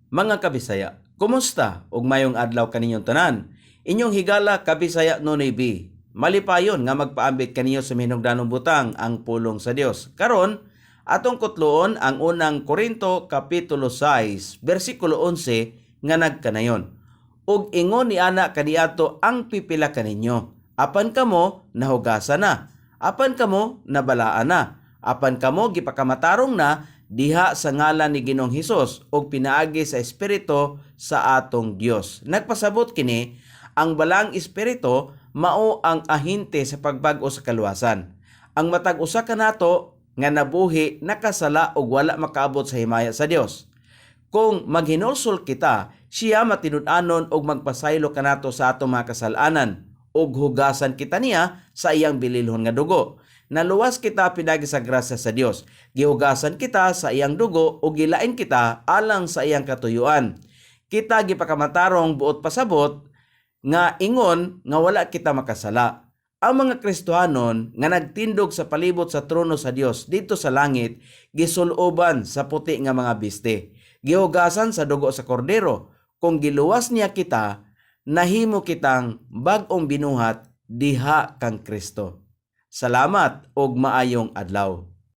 Mga kabisaya, kumusta? Ug mayong adlaw kaninyong tanan. Inyong higala kabisaya Nonoy B. Malipayon nga magpaambit kaniyo sa minugdanong butang ang pulong sa Dios. Karon, atong kutloon ang unang Korinto kapitulo 6, bersikulo 11 nga nagkanayon. Ug ingon ni ana kaniadto ang pipila kaninyo. Apan kamo nahugasan na. Apan kamo nabalaan na. Apan kamo gipakamatarong na diha sa ngalan ni Ginoong Hesus ug pinaagi sa Espiritu sa atong Dios. Nagpasabot kini ang balang Espiritu mao ang ahinte sa pagbag-o sa kaluwasan. Ang matag usa kanato nga nabuhi nakasala ug wala makaabot sa himaya sa Dios. Kung maghinulsol kita, siya matinud-anon ug magpasaylo kanato sa atong mga kasalanan ug hugasan kita niya sa iyang bililhon nga dugo. Naluwas kita pinagi sa grasya sa Dios. Gihugasan kita sa iyang dugo ug gilain kita alang sa iyang katuyuan. Kita gipakamatarong buot pasabot nga ingon nga wala kita makasala. Ang mga Kristohanon nga nagtindog sa palibot sa trono sa Dios dito sa langit gisuloban sa puti nga mga biste. Gihugasan sa dugo sa kordero. Kung giluwas niya kita, nahimo kitang bag-ong binuhat diha kang Kristo. Salamat ug maayong adlaw.